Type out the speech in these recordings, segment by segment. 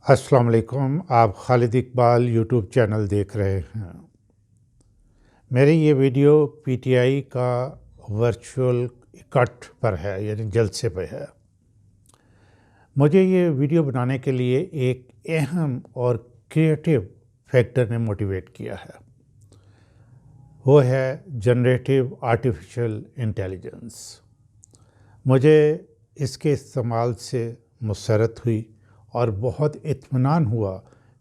अस्सलाम वालेकुम। आप खालिद इकबाल यूट्यूब चैनल देख रहे हैं। मेरी ये वीडियो पीटीआई का वर्चुअल इकट्ठ पर है, यानी जलसे पे है। मुझे ये वीडियो बनाने के लिए एक अहम और क्रिएटिव फैक्टर ने मोटिवेट किया है। वो है जनरेटिव आर्टिफिशियल इंटेलिजेंस। मुझे इसके इस्तेमाल से मुसरत हुई और बहुत इत्मीनान हुआ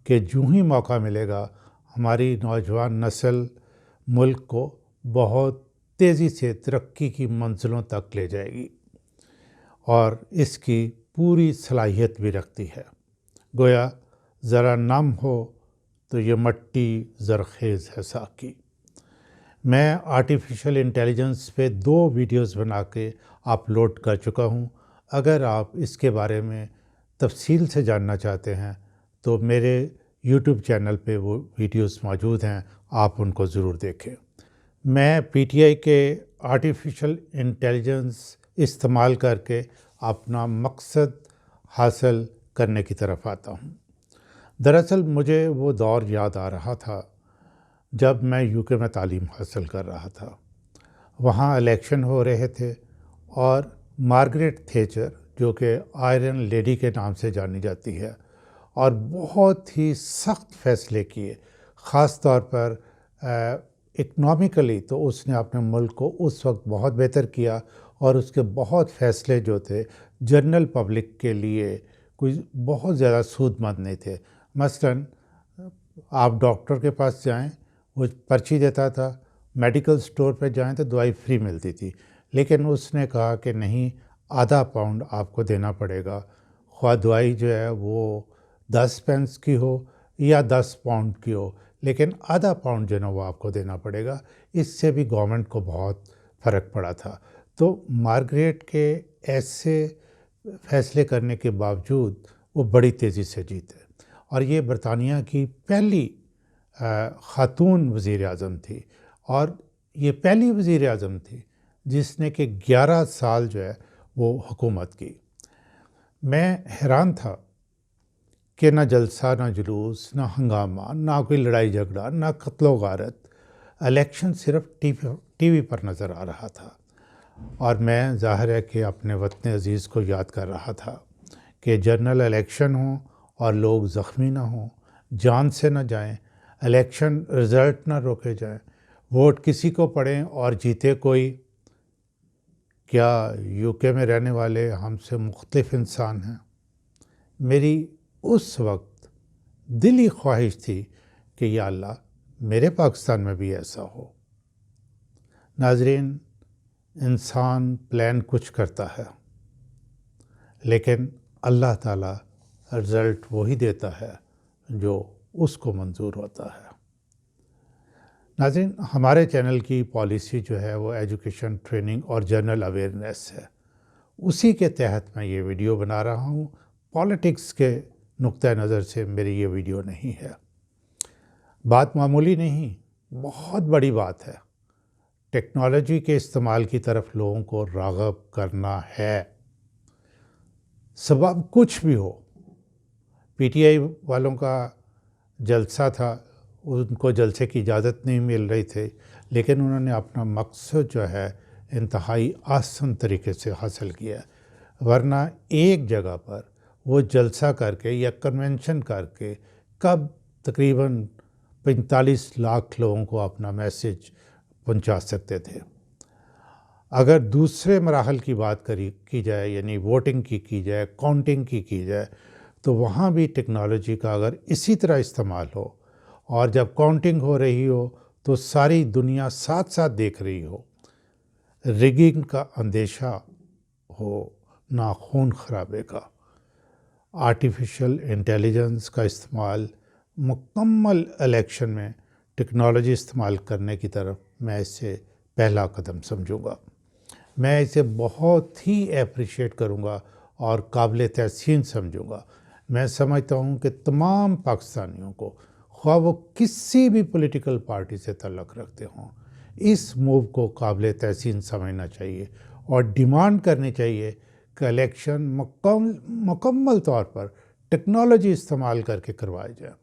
कि यूं ही मौका मिलेगा हमारी नौजवान नस्ल मुल्क को बहुत तेज़ी से तरक्की की मंजिलों तक ले जाएगी और इसकी पूरी सलाहियत भी रखती है। गोया ज़रा नम हो तो ये मट्टी ज़रखेज़ है साकी। मैं आर्टिफिशियल इंटेलिजेंस पे 2 वीडियोस बना के अपलोड कर चुका हूँ। अगर आप इसके बारे में तफसील से जानना चाहते हैं तो मेरे यूट्यूब चैनल पे वो वीडियोस मौजूद हैं, आप उनको ज़रूर देखें। मैं पीटीआई के आर्टिफिशियल इंटेलिजेंस इस्तेमाल करके अपना मकसद हासिल करने की तरफ आता हूँ। दरअसल मुझे वो दौर याद आ रहा था जब मैं यूके में तालीम हासिल कर रहा था। वहाँ इलेक्शन हो रहे थे और मार्गरेट थैचर, जो कि आयरन लेडी के नाम से जानी जाती है, और बहुत ही सख्त फैसले किए। ख़ास तौर पर इकनॉमिकली तो उसने अपने मुल्क को उस वक्त बहुत बेहतर किया और उसके बहुत फ़ैसले जो थे जनरल पब्लिक के लिए कोई बहुत ज़्यादा सूदमंद नहीं थे। मसलन आप डॉक्टर के पास जाएं, वो पर्ची देता था, मेडिकल स्टोर पे जाएं तो दवाई फ्री मिलती थी, लेकिन उसने कहा कि नहीं, आधा पाउंड आपको देना पड़ेगा। ख्वाह दवाई जो है वो 10 पेंस की हो या 10 पाउंड की हो, लेकिन आधा पाउंड जो है ना वो आपको देना पड़ेगा। इससे भी गवर्नमेंट को बहुत फ़र्क पड़ा था। तो मार्गरेट के ऐसे फैसले करने के बावजूद वो बड़ी तेज़ी से जीते और ये बरतानिया की पहली ख़ातून वज़ीर आज़म थी और ये पहली वज़ीर आज़म थी जिसने कि 11 साल जो है वो हुकूमत की। मैं हैरान था कि ना जलसा, ना जुलूस, ना हंगामा, ना कोई लड़ाई झगड़ा, ना कत्लो गारत। इलेक्शन सिर्फ टीवी पर नज़र आ रहा था और मैं ज़ाहिर है कि अपने वतन अज़ीज़ को याद कर रहा था कि जनरल इलेक्शन हो और लोग ज़ख्मी ना हों, जान से ना जाएं, इलेक्शन रिज़ल्ट ना रोके जाएं, वोट किसी को पड़ें और जीते कोई। क्या यूके में रहने वाले हमसे मुख्तलिफ इंसान हैं? मेरी उस वक्त दिली ख्वाहिश थी कि या अल्लाह मेरे पाकिस्तान में भी ऐसा हो। नाज़रीन, इंसान प्लान कुछ करता है लेकिन अल्लाह ताला रिज़ल्ट वही देता है जो उसको मंजूर होता है। नाज़रीन, हमारे चैनल की पॉलिसी जो है वो एजुकेशन, ट्रेनिंग और जनरल अवेयरनेस है। उसी के तहत मैं ये वीडियो बना रहा हूँ। पॉलिटिक्स के नुक्ता नज़र से मेरी ये वीडियो नहीं है। बात मामूली नहीं, बहुत बड़ी बात है। टेक्नोलॉजी के इस्तेमाल की तरफ लोगों को राग़ब करना है, सबब कुछ भी हो। पीटीआई वालों का जलसा था, उनको जलसे की इजाज़त नहीं मिल रही थी, लेकिन उन्होंने अपना मकसद जो है इंतहाई आसान तरीके से हासिल किया। वरना एक जगह पर वो जलसा करके या कन्वेंशन करके कब तकरीबन 45 लाख लोगों को अपना मैसेज पहुंचा सकते थे। अगर दूसरे मराहल की बात की जाए, यानी वोटिंग की जाए, काउंटिंग की जाए, तो वहाँ भी टेक्नोलॉजी का अगर इसी तरह इस्तेमाल हो और जब काउंटिंग हो रही हो तो सारी दुनिया साथ साथ देख रही हो, रिगिंग का अंदेशा हो, ना खून खराबे का, आर्टिफिशियल इंटेलिजेंस का इस्तेमाल मुकम्मल इलेक्शन में टेक्नोलॉजी इस्तेमाल करने की तरफ मैं इसे पहला कदम समझूंगा। मैं इसे बहुत ही अप्रिशिएट करूंगा और काबिल तहसीन समझूंगा। मैं समझता हूं कि तमाम पाकिस्तानियों को, ख्वाह वो किसी भी पॉलिटिकल पार्टी से ताल्लुक़ रखते हों, इस मूव को काबिल तहसीन समझना चाहिए और डिमांड करनी चाहिए कि इलेक्शन मुकम्मल तौर पर ٹیکنالوجی استعمال کر کے کروائے جائیں،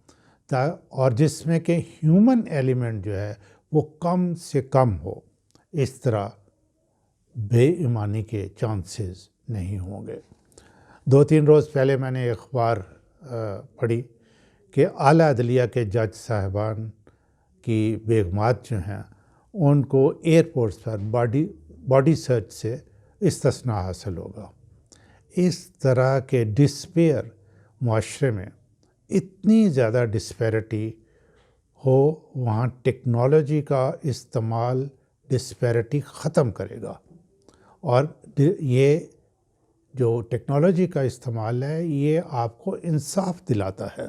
اور جس میں کہ ہیومن ایلیمنٹ جو ہے وہ کم سے کم ہو. اس طرح بے ایمانی کے چانسز نہیں ہوں گے. 2-3 روز پہلے میں نے اخبار پڑھی کہ اعلیٰ عدلیہ کے جج صاحبان کی بیگمات جو ہیں ان کو ایئرپورٹس پر باڈی سرچ سے استثناء حاصل ہوگا. اس طرح کے ڈسپیئر معاشرے میں اتنی زیادہ ڈسپیرٹی ہو، وہاں ٹیکنالوجی کا استعمال ڈسپیرٹی ختم کرے گا. اور یہ جو ٹیکنالوجی کا استعمال ہے یہ آپ کو انصاف دلاتا ہے.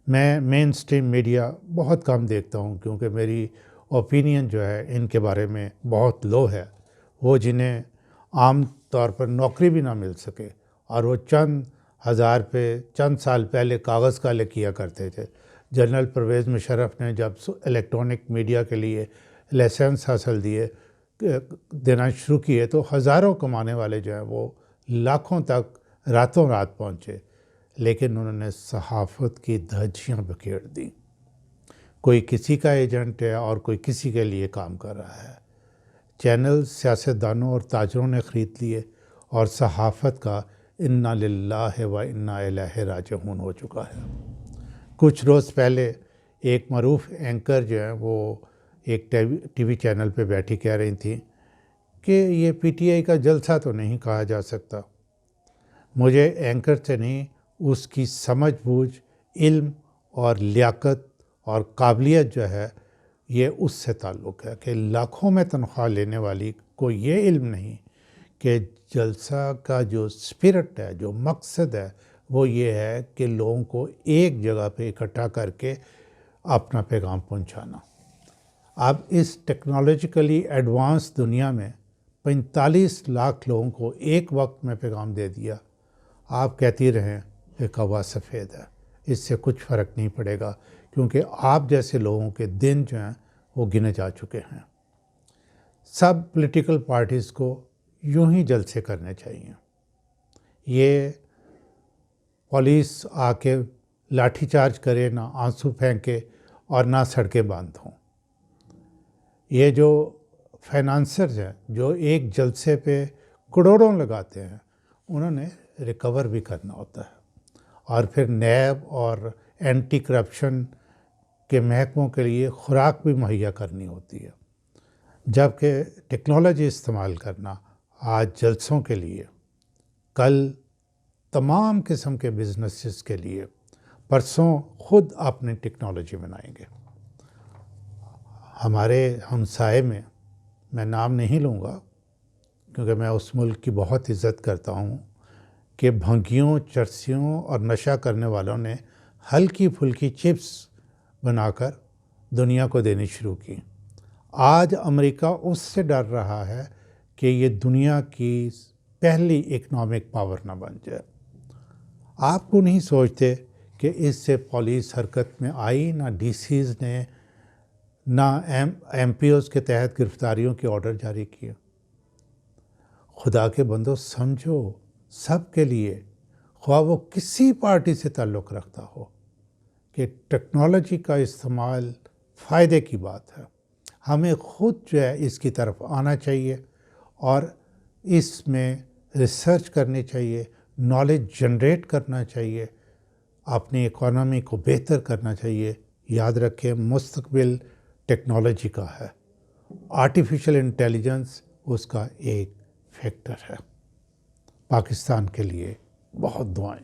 میں مین اسٹریم میڈیا بہت کم دیکھتا ہوں کیونکہ میری اوپینین جو ہے ان کے بارے میں بہت لو ہے. وہ جنہیں عام طور پر نوکری بھی نہ مل سکے اور وہ چند ہزار پہ چند سال پہلے کاغذ کالے کیا کرتے تھے. جنرل پرویز مشرف نے جب الیکٹرانک میڈیا کے لیے لائسنس حاصل دینا شروع کیے تو ہزاروں کمانے والے جو ہیں وہ لاکھوں تک راتوں رات پہنچے، لیکن انہوں نے صحافت کی دھجیاں بکھیر دیں. کوئی کسی کا ایجنٹ ہے اور کوئی کسی کے لیے کام کر رہا ہے. چینل سیاستدانوں اور تاجروں نے خرید لیے اور صحافت کا انا للہ و انا الیہ راجعون ہو چکا ہے. کچھ روز پہلے ایک معروف اینکر جو ہیں وہ ایک ٹی وی چینل پہ بیٹھی کہہ رہی تھیں کہ یہ پی ٹی آئی کا جلسہ تو نہیں کہا جا سکتا. مجھے اینکر سے نہیں، اس کی سمجھ بوجھ، علم اور لیاقت اور قابلیت جو ہے یہ اس سے تعلق ہے کہ لاکھوں میں تنخواہ لینے والی کو یہ علم نہیں کہ جلسہ کا جو اسپرٹ ہے، جو مقصد ہے، وہ یہ ہے کہ لوگوں کو ایک جگہ پہ اکٹھا کر کے اپنا پیغام پہنچانا. اب اس ٹیکنالوجیکلی ایڈوانس دنیا میں 45 لاکھ لوگوں کو ایک وقت میں پیغام دے دیا. آپ کہتی رہیں کہ کوا سفید ہے، اس سے کچھ فرق نہیں پڑے گا کیونکہ آپ جیسے لوگوں کے دن جو ہیں وہ گنے جا چکے ہیں. سب پولیٹیکل پارٹیز کو یوں ہی جلسے کرنے چاہیے. یہ پولیس آ کے لاٹھی چارج کرے، نہ آنسو پھینکے اور نہ سڑکیں بند ہوں. یہ جو فائنانسرز ہیں جو ایک جلسے پہ کروڑوں لگاتے ہیں، انہوں نے ریکور بھی کرنا ہوتا ہے اور پھر نیب اور اینٹی کرپشن کے محکموں کے لیے خوراک بھی مہیا کرنی ہوتی ہے. جبکہ ٹیکنالوجی استعمال کرنا آج جلسوں کے لیے، کل تمام قسم کے بزنسز کے لیے، پرسوں خود اپنی ٹیکنالوجی بنائیں گے. ہمارے ہمسائے میں نام نہیں لوں گا کیونکہ میں اس ملک کی بہت عزت کرتا ہوں، کہ بھنگیوں، چرسیوں اور نشہ کرنے والوں نے ہلکی پھلکی چپس بنا کر دنیا کو دینی شروع کی. آج امریکہ اس سے ڈر رہا ہے کہ یہ دنیا کی پہلی اکنامک پاور نہ بن جائے. آپ کو نہیں سوچتے کہ اس سے پولیس حرکت میں آئی، نہ ڈی سیز نے، نہ ایم پی اوز کے تحت گرفتاریوں کے آرڈر جاری کیے. خدا کے بندو سمجھو، سب کے لیے، خواہ وہ کسی پارٹی سے تعلق رکھتا ہو، کہ ٹیکنالوجی کا استعمال فائدے کی بات ہے. ہمیں خود جو ہے اس کی طرف آنا چاہیے اور اس میں ریسرچ کرنی چاہیے، نالج جنریٹ کرنا چاہیے، اپنی اکانومی کو بہتر کرنا چاہیے. یاد رکھیں مستقبل ٹیکنالوجی کا ہے، آرٹیفیشل انٹیلیجنس اس کا ایک فیکٹر ہے. پاکستان کے لیے بہت دعائیں.